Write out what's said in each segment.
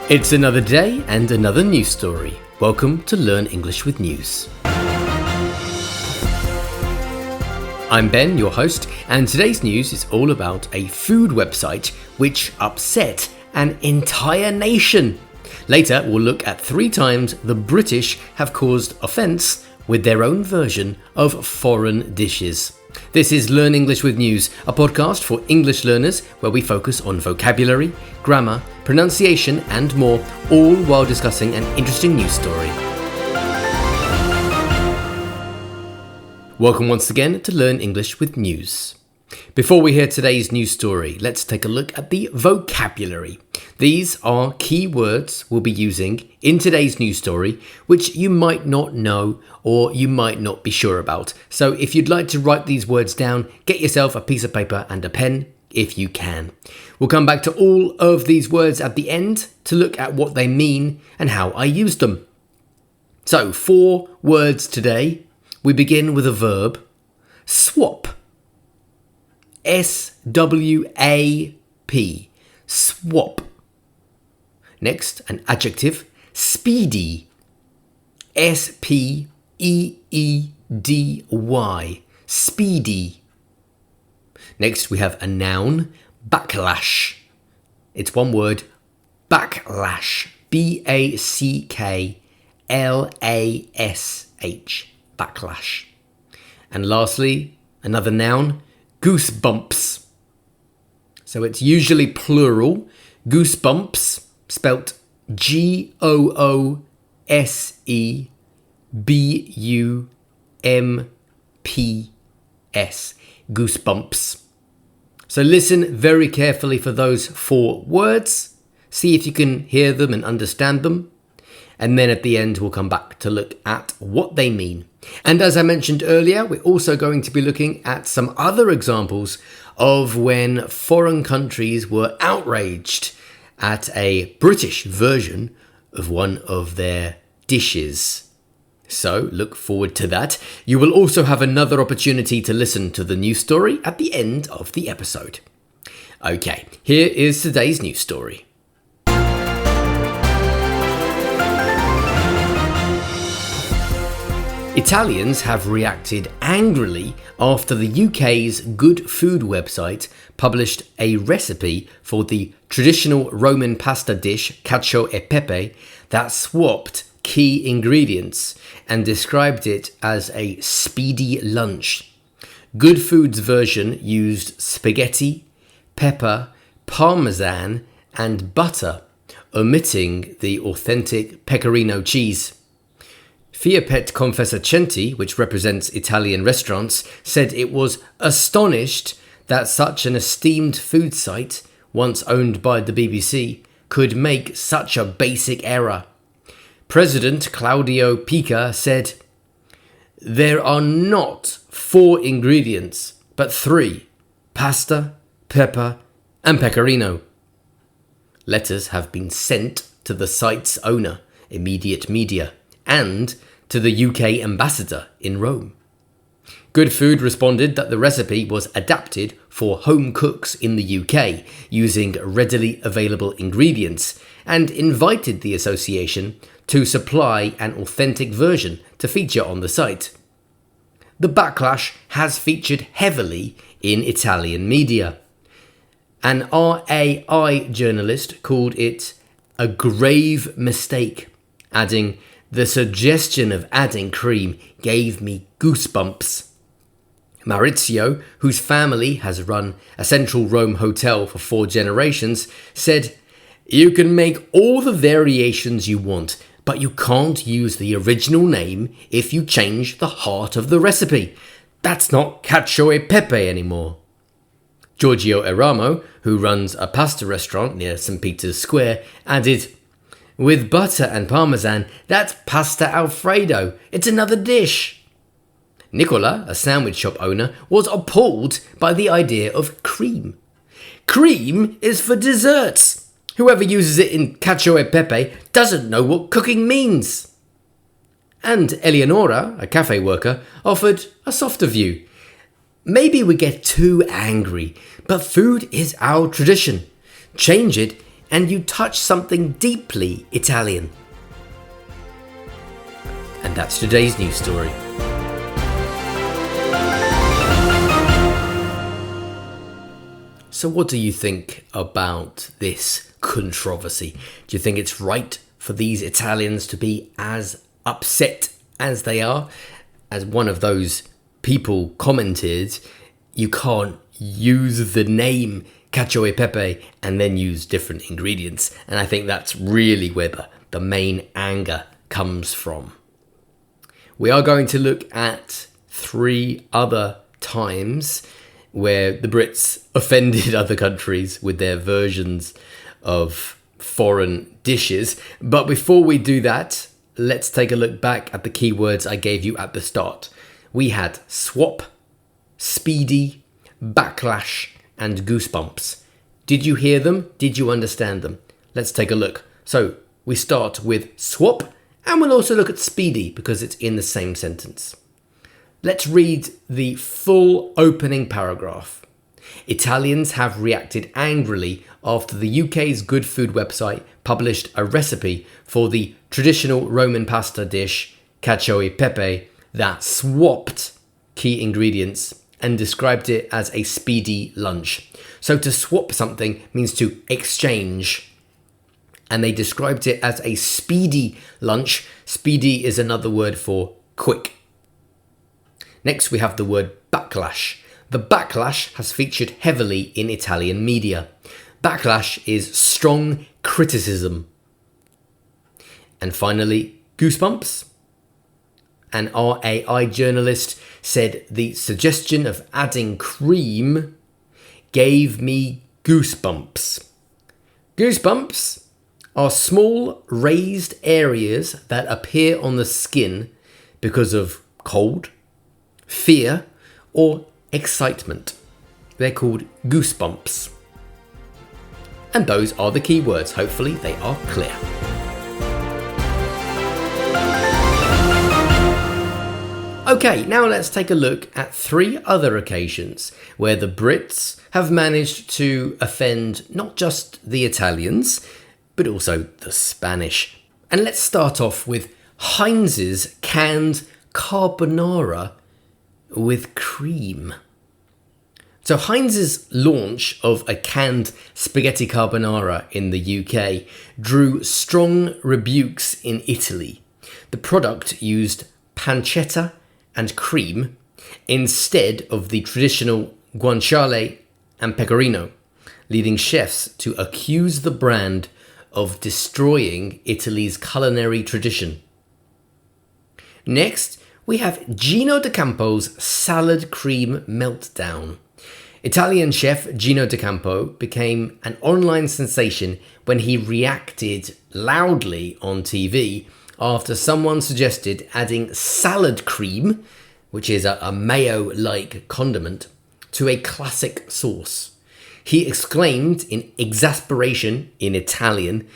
It's another day and another news story. Welcome to Learn English with News. I'm Ben, your host, and today's news is all about a food website which upset an entire nation. Later, we'll look at 3 times the British have caused offence with their own version of foreign dishes. This is Learn English with News, a podcast for English learners where we focus on vocabulary, grammar, pronunciation and more, all while discussing an interesting news story. Welcome once again to Learn English with News. Before we hear today's news story, let's take a look at the vocabulary. These are key words we'll be using in today's news story, which you might not know or you might not be sure about. So if you'd like to write these words down, get yourself a piece of paper and a pen if you can. We'll come back to all of these words at the end to look at what they mean and how I use them. So 4 words today. We begin with a verb, swap. S-W-A-P, swap. Next, an adjective, speedy. S-P-E-E-D-Y, speedy. Next, we have a noun, backlash. It's one word, backlash. B-A-C-K-L-A-S-H, backlash. And lastly, another noun, goosebumps. So it's usually plural, goosebumps, spelt G-O-O-S-E-B-U-M-P-S, goosebumps. So listen very carefully for those 4 words, see if you can hear them and understand them, and then at the end we'll come back to look at what they mean. And as I mentioned earlier, we're also going to be looking at some other examples of when foreign countries were outraged at a British version of one of their dishes. So look forward to that. You will also have another opportunity to listen to the news story at the end of the episode. Okay, here is today's news story. Italians have reacted angrily after the UK's Good Food website published a recipe for the traditional Roman pasta dish Cacio e Pepe that swapped key ingredients and described it as a speedy lunch. Good Food's version used spaghetti, pepper, parmesan and butter, omitting the authentic pecorino cheese. Fiapet Confesercenti, which represents Italian restaurants, said it was astonished that such an esteemed food site, once owned by the BBC, could make such a basic error. President Claudio Pica said, "There are not 4 ingredients, but 3, pasta, pepper and pecorino." Letters have been sent to the site's owner, Immediate Media, and to the UK ambassador in Rome. Good Food responded that the recipe was adapted for home cooks in the UK using readily available ingredients and invited the association to supply an authentic version to feature on the site. The backlash has featured heavily in Italian media. An RAI journalist called it a grave mistake, adding, "The suggestion of adding cream gave me goosebumps." Maurizio, whose family has run a central Rome hotel for 4 generations, said, "You can make all the variations you want, but you can't use the original name if you change the heart of the recipe. That's not Cacio e Pepe anymore." Giorgio Eramo, who runs a pasta restaurant near St. Peter's Square, added, "With butter and parmesan, that's pasta alfredo. It's another dish." Nicola, a sandwich shop owner, was appalled by the idea of cream. "Cream is for desserts. Whoever uses it in Cacio e Pepe doesn't know what cooking means." And Eleonora, a cafe worker, offered a softer view. "Maybe we get too angry, but food is our tradition. Change it and you touch something deeply Italian. And that's today's news story. So what do you think about this controversy? Do you think it's right for these Italians to be as upset as they are? As one of those people commented, you can't use the name Cacio e Pepe and then use different ingredients. And I think that's really where the main anger comes from. We are going to look at 3 other times where the Brits offended other countries with their versions of foreign dishes. But before we do that, let's take a look back at the keywords I gave you at the start. We had swap, speedy, backlash, and goosebumps. Did you hear them? Did you understand them? Let's take a look. So we start with swap, and we'll also look at speedy because it's in the same sentence. Let's read the full opening paragraph. Italians have reacted angrily after the UK's good food website published a recipe for the traditional Roman pasta dish, Cacio e Pepe, that swapped key ingredients and described it as a speedy lunch. So to swap something means to exchange. And they described it as a speedy lunch. Speedy is another word for quick. Next, we have the word backlash. The backlash has featured heavily in Italian media. Backlash is strong criticism. And finally, goosebumps. An RAI journalist said the suggestion of adding cream gave me goosebumps. Goosebumps are small raised areas that appear on the skin because of cold, fear, or excitement. They're called goosebumps. And those are the key words. Hopefully they are clear. Okay, now let's take a look at 3 other occasions where the Brits have managed to offend not just the Italians, but also the Spanish. And let's start off with Heinz's canned carbonara with cream. So Heinz's launch of a canned spaghetti carbonara in the UK drew strong rebukes in Italy. The product used pancetta and cream instead of the traditional guanciale and pecorino, leading chefs to accuse the brand of destroying Italy's culinary tradition. Next, we have Gino D'Acampo's salad cream meltdown. Italian chef Gino D'Acampo became an online sensation when he reacted loudly on TV after someone suggested adding salad cream, which is a mayo-like condiment, to a classic sauce. He exclaimed in exasperation in Italian,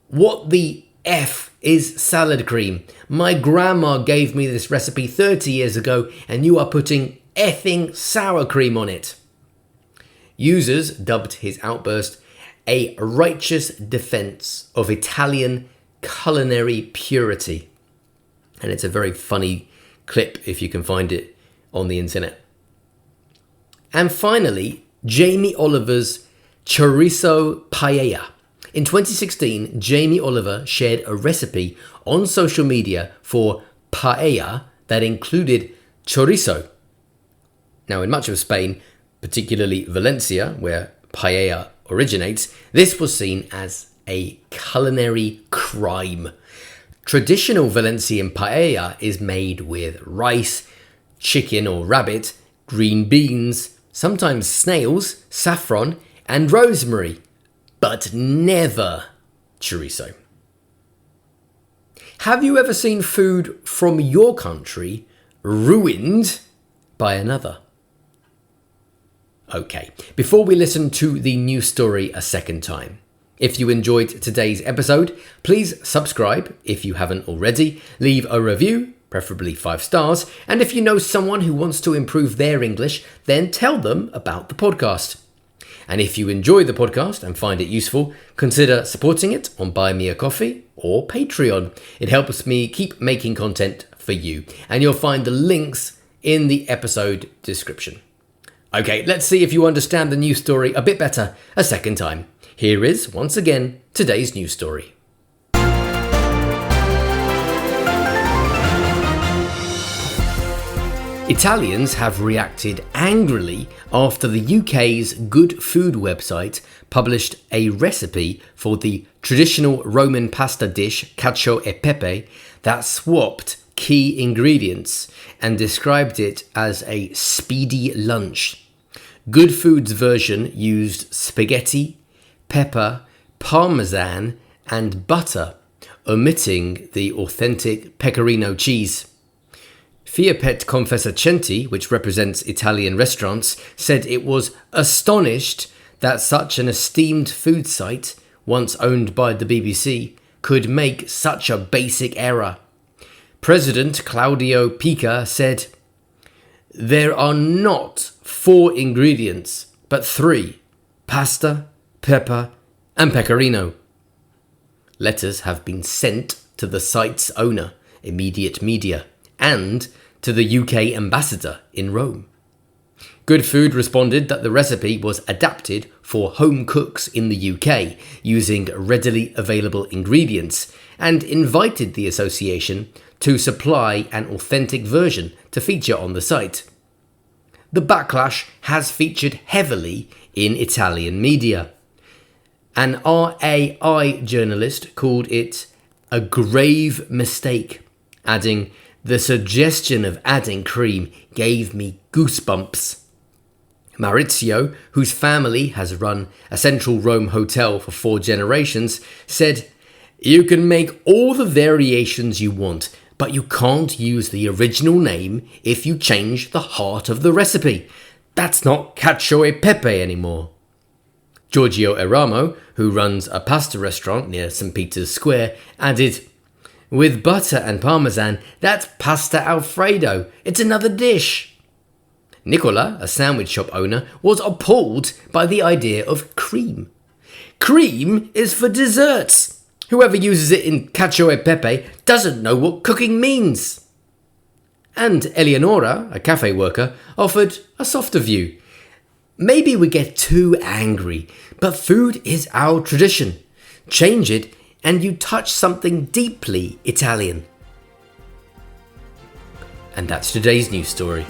"What the F is salad cream? My grandma gave me this recipe 30 years ago and you are putting effing sour cream on it." Users dubbed his outburst a righteous defense of Italian culinary purity. And it's a very funny clip if you can find it on the internet. And finally, Jamie Oliver's chorizo paella. In 2016, Jamie Oliver shared a recipe on social media for paella that included chorizo. Now, in much of Spain, particularly Valencia, where paella originates, this was seen as a culinary crime. Traditional Valencian paella is made with rice, chicken or rabbit, green beans, sometimes snails, saffron, and rosemary, but never chorizo. Have you ever seen food from your country ruined by another? Okay, before we listen to the news story a second time, if you enjoyed today's episode, please subscribe if you haven't already, leave a review, preferably 5 stars, and if you know someone who wants to improve their English, then tell them about the podcast. And if you enjoy the podcast and find it useful, consider supporting it on Buy Me a Coffee or Patreon. It helps me keep making content for you. And you'll find the links in the episode description. Okay, let's see if you understand the news story a bit better a second time. Here is, once again, today's news story. Italians have reacted angrily after the UK's good food website published a recipe for the traditional Roman pasta dish Cacio e Pepe that swapped key ingredients and described it as a speedy lunch. Good Food's version used spaghetti, pepper, parmesan and butter, omitting the authentic pecorino cheese. Fiapet Confesercenti, which represents Italian restaurants, said it was astonished that such an esteemed food site, once owned by the BBC, could make such a basic error. President Claudio Pica said, "There are not 4 ingredients, but 3, pasta, pepper and pecorino." Letters have been sent to the site's owner, Immediate Media, and to the UK ambassador in Rome. Good Food responded that the recipe was adapted for home cooks in the UK using readily available ingredients and invited the association to supply an authentic version to feature on the site. The backlash has featured heavily in Italian media. An RAI journalist called it a grave mistake, adding, "The suggestion of adding cream gave me goosebumps." Maurizio, whose family has run a central Rome hotel for 4 generations, said, "You can make all the variations you want, but you can't use the original name if you change the heart of the recipe. That's not Cacio e Pepe anymore." Giorgio Eramo, who runs a pasta restaurant near St. Peter's Square, added, "With butter and parmesan, that's pasta Alfredo. It's another dish." Nicola, a sandwich shop owner, was appalled by the idea of cream. Cream is for desserts. Whoever uses it in Cacio e Pepe doesn't know what cooking means. And Eleonora, a cafe worker, offered a softer view. "Maybe we get too angry, but food is our tradition. Change it and you touch something deeply Italian." And that's today's news story.